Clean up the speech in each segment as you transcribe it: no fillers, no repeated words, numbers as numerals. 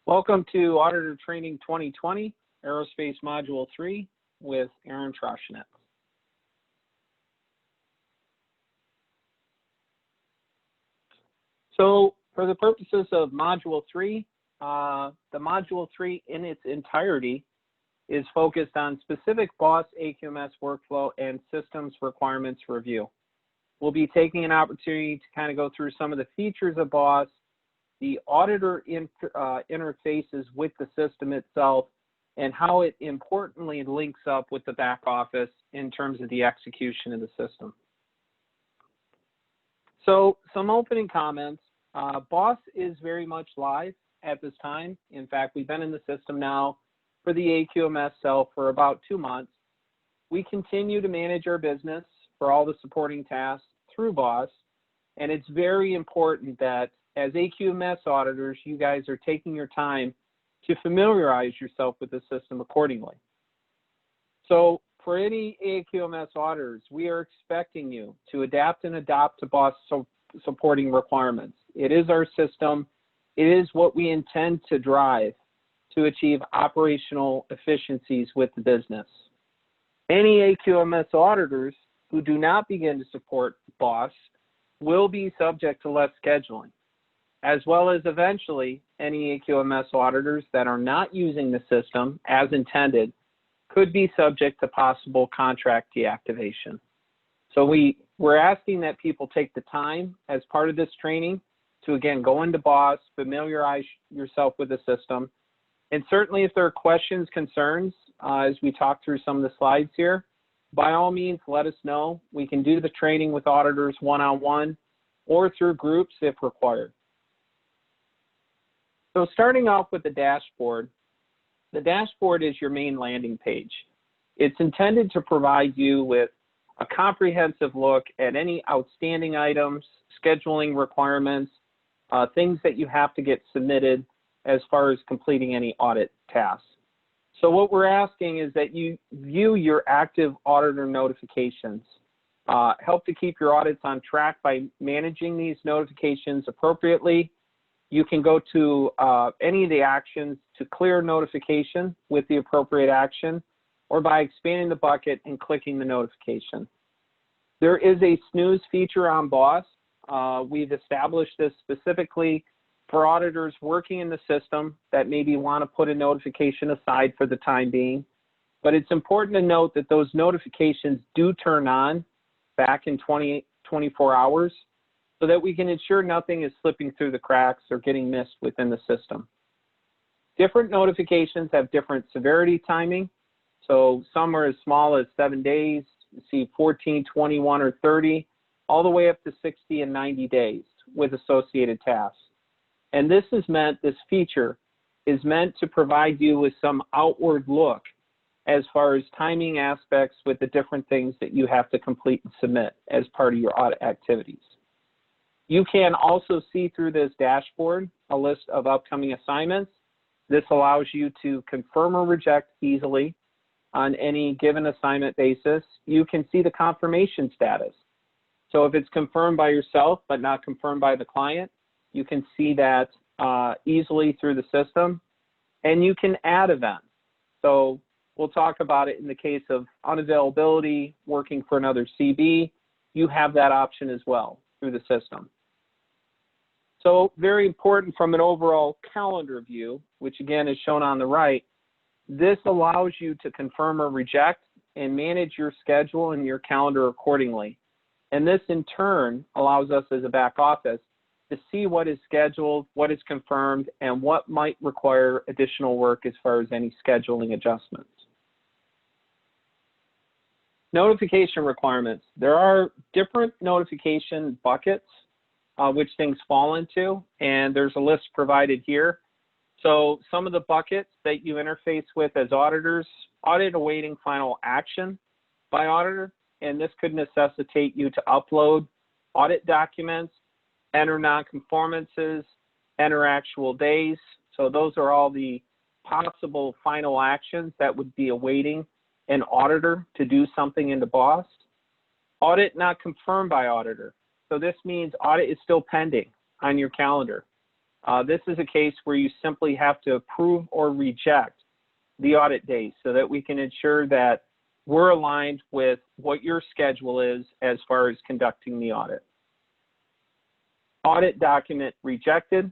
Welcome to Auditor Training 2020, Aerospace Module 3 with Aaron Troshnet. So for the purposes of Module 3, the Module 3 in its entirety is focused on specific BOSS AQMS workflow and systems requirements review. We'll be taking an opportunity to kind of go through some of the features of BOSS, the auditor interfaces with the system itself, and how it importantly links up with the back office in terms of the execution of the system. So some opening comments. BOSS is very much live at this time. In fact, we've been in the system now for the AQMS cell for about 2 months. We continue to manage our business for all the supporting tasks through BOSS, and it's very important that as AQMS auditors, you guys are taking your time to familiarize yourself with the system accordingly. So for any AQMS auditors, we are expecting you to adapt and adopt to BOSS supporting requirements. It is our system. It is what we intend to drive to achieve operational efficiencies with the business. Any AQMS auditors who do not begin to support BOSS will be subject to less scheduling, as well as eventually any AQMS auditors that are not using the system as intended could be subject to possible contract deactivation. So we're asking that people take the time as part of this training to, again, go into BOSS, familiarize yourself with the system, and certainly if there are questions, concerns, as we talk through some of the slides here, by all means, let us know. We can do the training with auditors one-on-one or through groups if required. So starting off with the dashboard is your main landing page. It's intended to provide you with a comprehensive look at any outstanding items, scheduling requirements, things that you have to get submitted as far as completing any audit tasks. So what we're asking is that you view your active auditor notifications. Help to keep your audits on track by managing these notifications appropriately. You can go to any of the actions to clear notification with the appropriate action, or by expanding the bucket and clicking the notification. There is a snooze feature on BOSS. We've established this specifically for auditors working in the system that maybe want to put a notification aside for the time being. But it's important to note that those notifications do turn on back in 24 hours so that we can ensure nothing is slipping through the cracks or getting missed within the system. Different notifications have different severity timing. So some are as small as 7 days, you see 14, 21, or 30, all the way up to 60 and 90 days with associated tasks. And this feature is meant to provide you with some outward look as far as timing aspects with the different things that you have to complete and submit as part of your audit activities. You can also see through this dashboard a list of upcoming assignments. This allows you to confirm or reject easily on any given assignment basis. You can see the confirmation status. So if it's confirmed by yourself but not confirmed by the client, you can see that easily through the system. And you can add events. So we'll talk about it in the case of unavailability, working for another CB. You have that option as well through the system. So very important from an overall calendar view, which again is shown on the right, this allows you to confirm or reject and manage your schedule and your calendar accordingly. And this in turn allows us as a back office to see what is scheduled, what is confirmed, and what might require additional work as far as any scheduling adjustments. Notification requirements. There are different notification buckets which things fall into, and there's a list provided here. So some of the buckets that you interface with as auditors: audit awaiting final action by auditor, and this could necessitate you to upload audit documents, enter nonconformances, enter actual days. So those are all the possible final actions that would be awaiting an auditor to do something into BOSS. Audit not confirmed by auditor. So this means audit is still pending on your calendar. This is a case where you simply have to approve or reject the audit date so that we can ensure that we're aligned with what your schedule is as far as conducting the audit. Audit document rejected.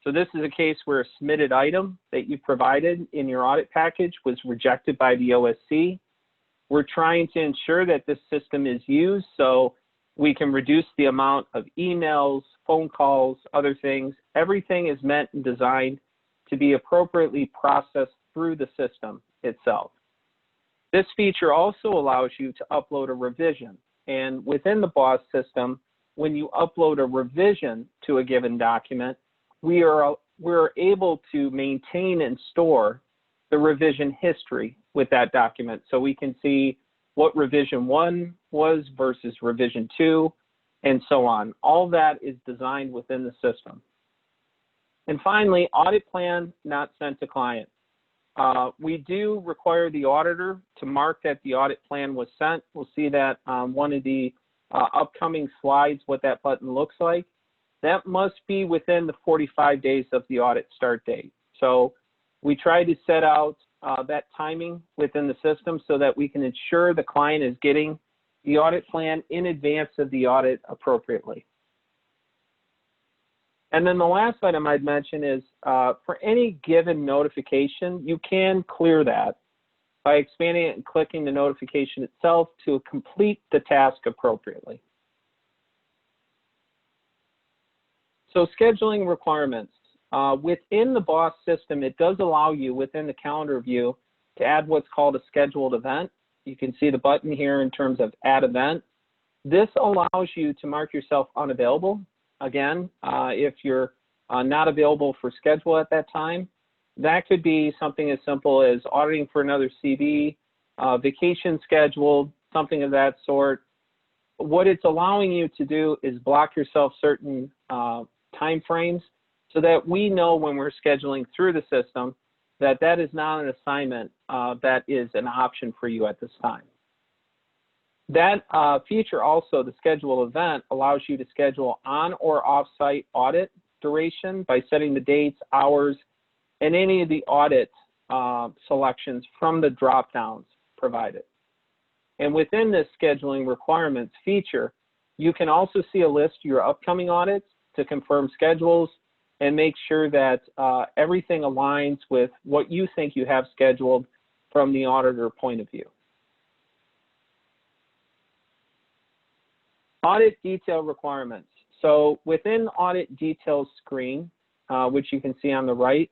So this is a case where a submitted item that you provided in your audit package was rejected by the OSC. We're trying to ensure that this system is used so we can reduce the amount of emails, phone calls, other things. Everything is meant and designed to be appropriately processed through the system itself. This feature also allows you to upload a revision. And within the BOSS system, when you upload a revision to a given document, we're able to maintain and store the revision history with that document. So we can see what revision 1 was versus revision 2, and so on. All that is designed within the system. And finally, audit plan not sent to client. We do require the auditor to mark that the audit plan was sent. We'll see that on one of the upcoming slides, what that button looks like. That must be within the 45 days of the audit start date. So we try to set out that timing within the system so that we can ensure the client is getting the audit plan in advance of the audit appropriately. And then the last item I'd mention is for any given notification, you can clear that by expanding it and clicking the notification itself to complete the task appropriately. So scheduling requirements. Within the BOSS system, it does allow you within the calendar view to add what's called a scheduled event. You can see the button here in terms of add event. This allows you to mark yourself unavailable. Again, if you're not available for schedule at that time, that could be something as simple as auditing for another CB, vacation scheduled, something of that sort. What it's allowing you to do is block yourself certain time frames so that we know when we're scheduling through the system that that is not an assignment that is an option for you at this time. That feature also, the schedule event, allows you to schedule on or off-site audit duration by setting the dates, hours, and any of the audit selections from the drop-downs provided. And within this scheduling requirements feature, you can also see a list of your upcoming audits to confirm schedules and make sure that everything aligns with what you think you have scheduled from the auditor point of view. Audit detail requirements. So within audit details screen, which you can see on the right,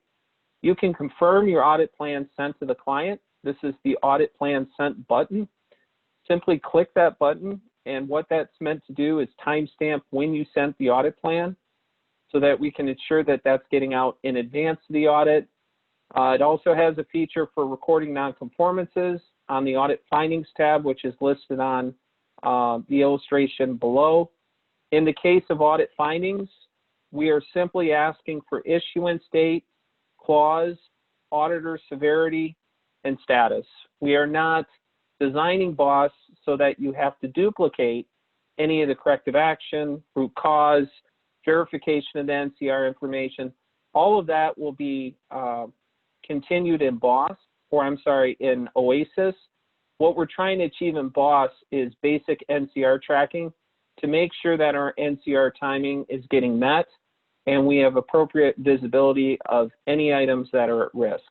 you can confirm your audit plan sent to the client. This is the audit plan sent button. Simply click that button, and what that's meant to do is timestamp when you sent the audit plan so that we can ensure that that's getting out in advance of the audit. It also has a feature for recording nonconformances on the audit findings tab, which is listed on the illustration below. In the case of audit findings, we are simply asking for issuance date, clause, auditor severity, and status. We are not designing BOSS so that you have to duplicate any of the corrective action, root cause, verification of the NCR information. All of that will be continued in BOSS, or I'm sorry, in OASIS. What we're trying to achieve in BOSS is basic NCR tracking to make sure that our NCR timing is getting met and we have appropriate visibility of any items that are at risk.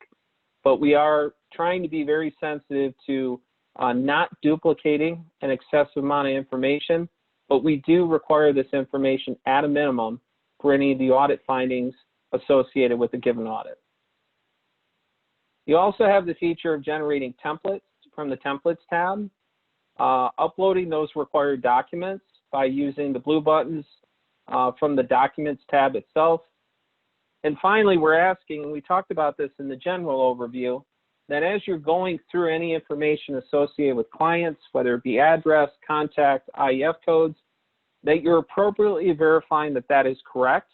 But we are trying to be very sensitive to not duplicating an excessive amount of information, but we do require this information at a minimum for any of the audit findings associated with a given audit. You also have the feature of generating templates from the Templates tab, uploading those required documents by using the blue buttons from the Documents tab itself. And finally, we're asking, and we talked about this in the general overview, that as you're going through any information associated with clients, whether it be address, contact, IEF codes, that you're appropriately verifying that that is correct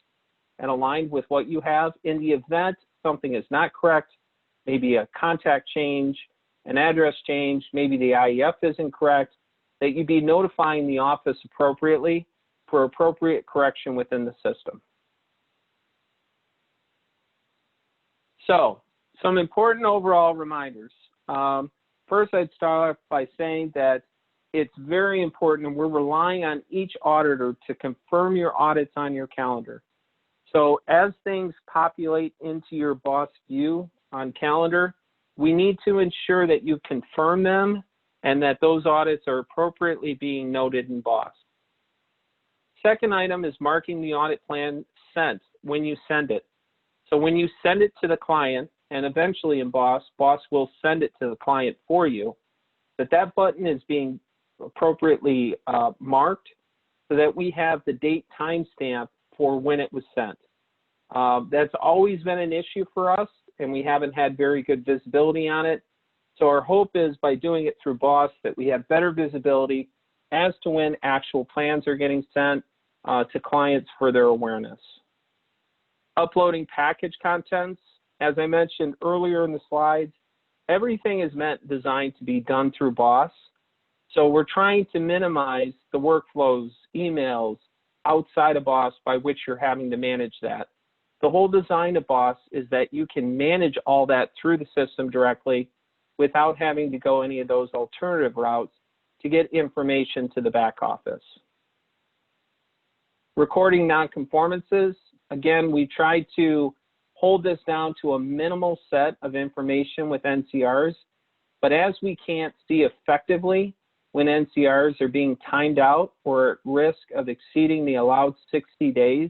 and aligned with what you have. In the event something is not correct, maybe a contact change, an address change, maybe the IEF is incorrect, that you be notifying the office appropriately for appropriate correction within the system. So, some important overall reminders. First, I'd start off by saying that it's very important, and we're relying on each auditor to confirm your audits on your calendar. So as things populate into your boss view on calendar, we need to ensure that you confirm them and that those audits are appropriately being noted in boss. Second item is marking the audit plan sent when you send it. So when you send it to the client, and eventually in boss will send it to the client for you, that button is being appropriately marked so that we have the date timestamp for when it was sent. That's always been an issue for us, and we haven't had very good visibility on it. So our hope is by doing it through boss that we have better visibility as to when actual plans are getting sent to clients for their awareness. Uploading package contents, as I mentioned earlier in the slides, everything is designed to be done through boss. So we're trying to minimize the workflows, emails outside of boss by which you're having to manage that. The whole design of boss is that you can manage all that through the system directly without having to go any of those alternative routes to get information to the back office. Recording nonconformances, again, we tried to hold this down to a minimal set of information with NCRs, but as we can't see effectively when NCRs are being timed out or at risk of exceeding the allowed 60 days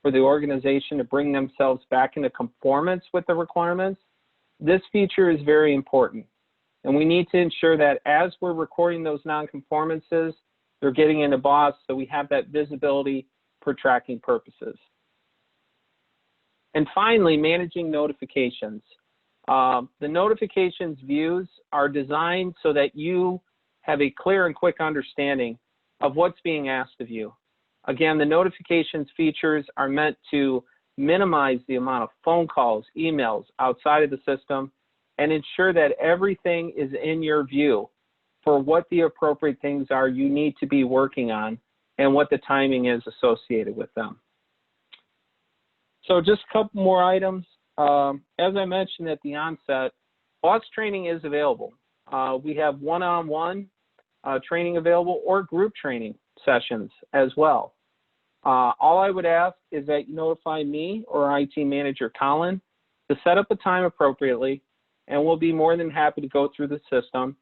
for the organization to bring themselves back into conformance with the requirements, this feature is very important. And we need to ensure that as we're recording those nonconformances, they're getting into boss so we have that visibility for tracking purposes. And finally, managing notifications. The notifications views are designed so that you have a clear and quick understanding of what's being asked of you. Again, the notifications features are meant to minimize the amount of phone calls, emails outside of the system, and ensure that everything is in your view for what the appropriate things are you need to be working on and what the timing is associated with them. So just a couple more items. As I mentioned at the onset, boss training is available. We have one-on-one training available or group training sessions as well. All I would ask is that you notify me or IT manager Colin to set up a time appropriately, and we'll be more than happy to go through the system,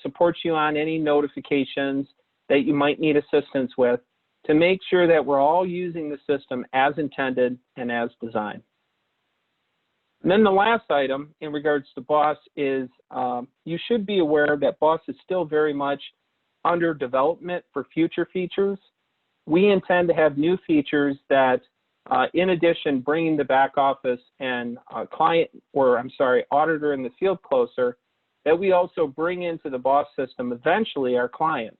support you on any notifications that you might need assistance with to make sure that we're all using the system as intended and as designed. And then the last item in regards to boss is you should be aware that boss is still very much under development for future features. We intend to have new features that, in addition, bringing the back office and auditor in the field closer, that we also bring into the boss system eventually our clients.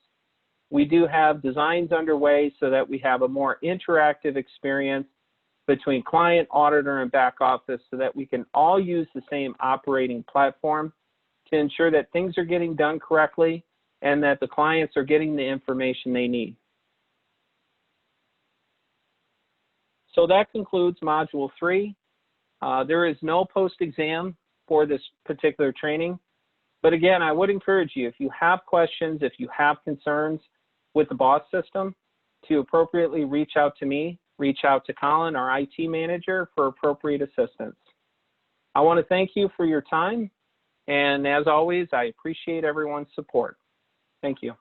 We do have designs underway so that we have a more interactive experience between client, auditor, and back office so that we can all use the same operating platform to ensure that things are getting done correctly and that the clients are getting the information they need. So that concludes Module 3. There is no post-exam for this particular training. But again, I would encourage you, if you have questions, if you have concerns with the boss system, to appropriately reach out to me, reach out to Colin, our IT manager, for appropriate assistance. I want to thank you for your time. And as always, I appreciate everyone's support. Thank you.